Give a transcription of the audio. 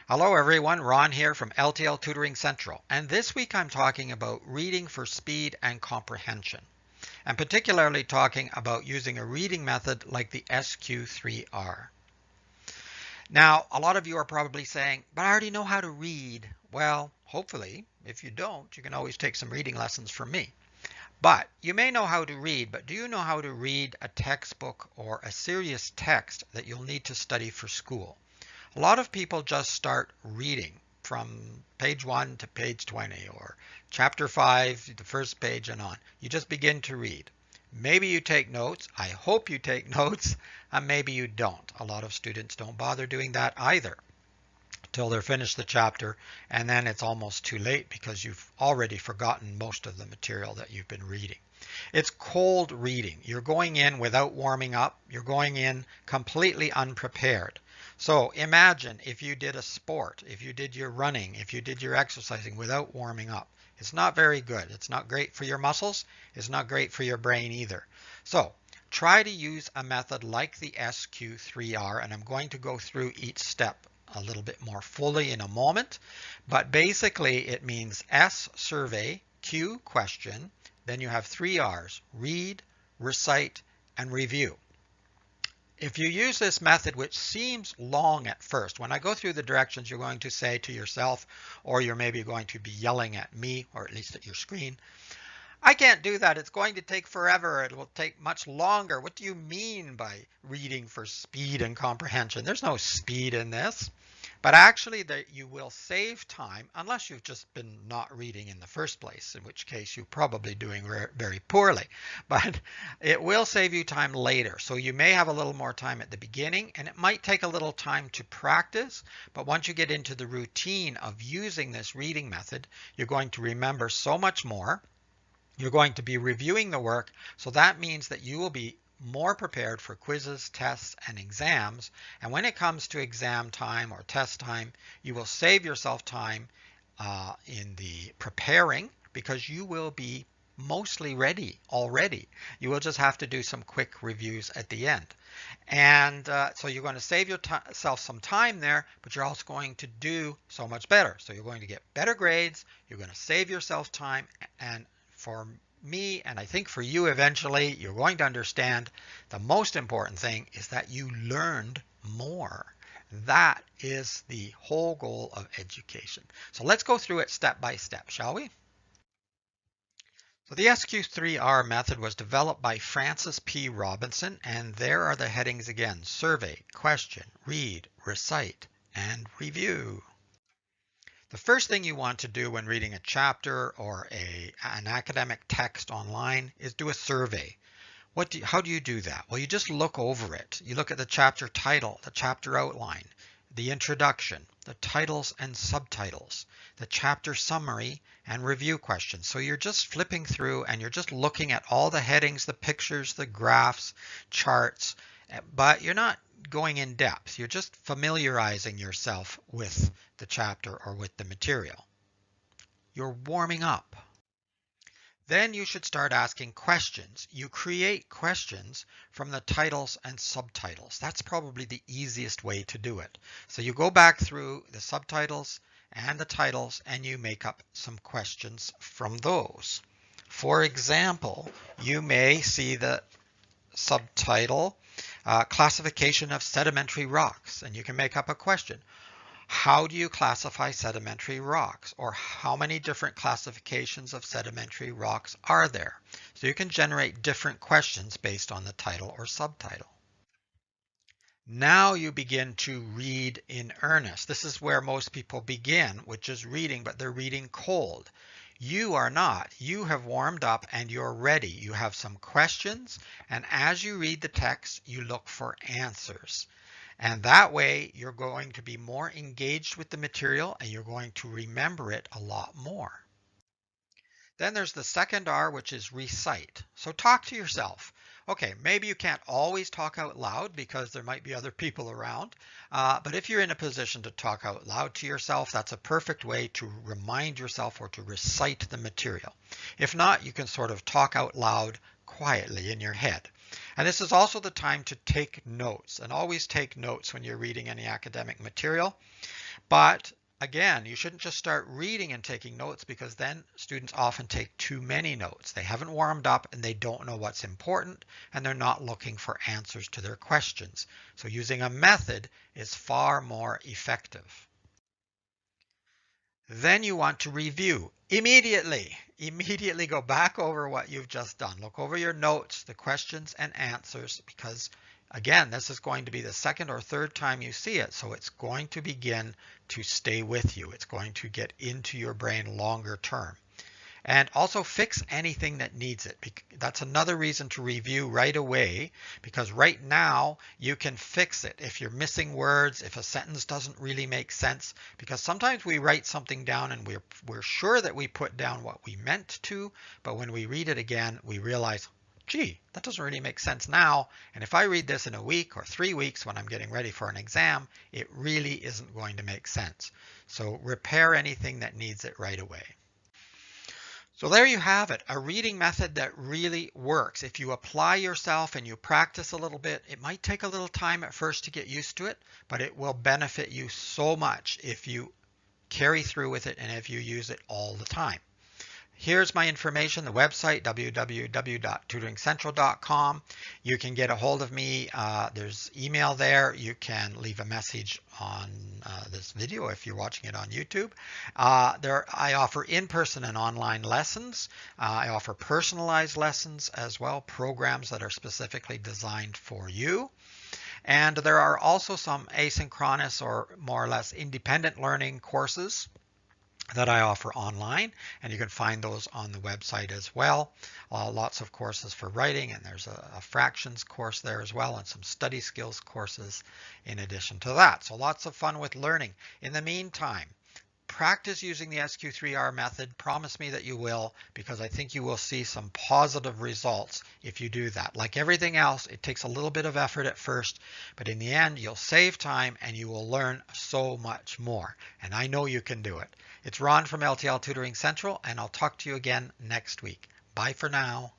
Hello everyone, Ron here from L.T.L Tutoring Central, and this week I'm talking about reading for speed and comprehension, and particularly talking about using a reading method like the SQ3R. Now, a lot of you are probably saying, but I already know how to read. Well, hopefully, if you don't, you can always take some reading lessons from me. But you may know how to read, but do you know how to read a textbook or a serious text that you'll need to study for school? A lot of people just start reading from page 1 to page 20 or chapter 5, the first page and on. You just begin to read. Maybe you take notes. I hope you take notes, and maybe you don't. A lot of students don't bother doing that either till they're finished the chapter, and then it's almost too late because you've already forgotten most of the material that you've been reading. It's cold reading. You're going in without warming up. You're going in completely unprepared. So imagine if you did a sport, if you did your running, if you did your exercising without warming up. It's not very good. It's not great for your muscles. It's not great for your brain either. So try to use a method like the SQ3R, and I'm going to go through each step a little bit more fully in a moment. But basically it means S, survey, Q, question, then you have 3 R's, read, recite, and review. If you use this method, which seems long at first, when I go through the directions, you're going to say to yourself, or you're maybe going to be yelling at me, or at least at your screen, I can't do that. It's going to take forever. It will take much longer. What do you mean by reading for speed and comprehension? There's no speed in this. But actually you will save time unless you've just been not reading in the first place, in which case you're probably doing very poorly. But it will save you time later. So you may have a little more time at the beginning, and it might take a little time to practice. But once you get into the routine of using this reading method, you're going to remember so much more. You're going to be reviewing the work, so that means that you will be more prepared for quizzes, tests, and exams. And when it comes to exam time or test time, you will save yourself time in the preparing because you will be mostly ready already. You will just have to do some quick reviews at the end. And so you're going to save yourself some time there, but you're also going to do so much better. So you're going to get better grades, you're going to save yourself time, and for me, and I think for you eventually, you're going to understand the most important thing is that you learned more. That is the whole goal of education. So let's go through it step by step, shall we? So the SQ3R method was developed by Francis P. Robinson, and there are the headings again: survey, question, read, recite, and review. The first thing you want to do when reading a chapter or an academic text online is do a survey. How do you do that? Well, you just look over it. You look at the chapter title, the chapter outline, the introduction, the titles and subtitles, the chapter summary, and review questions. So you're just flipping through and you're just looking at all the headings, the pictures, the graphs, charts, but you're not going in depth. You're just familiarizing yourself with the chapter or with the material. You're warming up. Then you should start asking questions. You create questions from the titles and subtitles. That's probably the easiest way to do it. So you go back through the subtitles and the titles and you make up some questions from those. For example, you may see the subtitle, classification of sedimentary rocks, and you can make up a question. How do you classify sedimentary rocks? Or how many different classifications of sedimentary rocks are there? So you can generate different questions based on the title or subtitle. Now you begin to read in earnest. This is where most people begin, which is reading, but they're reading cold. You are not. You have warmed up and you're ready. You have some questions, and as you read the text, you look for answers. And that way you're going to be more engaged with the material and you're going to remember it a lot more. Then there's the second R, which is recite. So talk to yourself. Okay, maybe you can't always talk out loud because there might be other people around, but if you're in a position to talk out loud to yourself, that's a perfect way to remind yourself or to recite the material. If not, you can sort of talk out loud quietly in your head. And this is also the time to take notes, and always take notes when you're reading any academic material. But again, you shouldn't just start reading and taking notes, because then students often take too many notes. They haven't warmed up and they don't know what's important, and they're not looking for answers to their questions. So using a method is far more effective. Then you want to review immediately. Immediately go back over what you've just done. Look over your notes, the questions and answers, because again, this is going to be the second or third time you see it. So it's going to begin to stay with you. It's going to get into your brain longer term. And also fix anything that needs it. That's another reason to review right away, because right now you can fix it. If you're missing words, if a sentence doesn't really make sense, because sometimes we write something down and we're sure that we put down what we meant to, but when we read it again, we realize, gee, that doesn't really make sense now. And if I read this in a week or 3 weeks when I'm getting ready for an exam, it really isn't going to make sense. So repair anything that needs it right away. So there you have it, a reading method that really works. If you apply yourself and you practice a little bit, it might take a little time at first to get used to it, but it will benefit you so much if you carry through with it and if you use it all the time. Here's my information, the website, www.tutoringcentral.com. You can get a hold of me. There's email there. You can leave a message on this video if you're watching it on YouTube. I offer in-person and online lessons. I offer personalized lessons as well, programs that are specifically designed for you. And there are also some asynchronous or more or less independent learning courses that I offer online, and you can find those on the website as well. Lots of courses for writing, and there's a fractions course there as well, and some study skills courses in addition to that. So lots of fun with learning. In the meantime, practice using the SQ3R method. Promise me that you will, because I think you will see some positive results if you do that. Like everything else, it takes a little bit of effort at first, but in the end, you'll save time and you will learn so much more. And I know you can do it. It's Ron from L.T.L. Tutoring Central, and I'll talk to you again next week. Bye for now.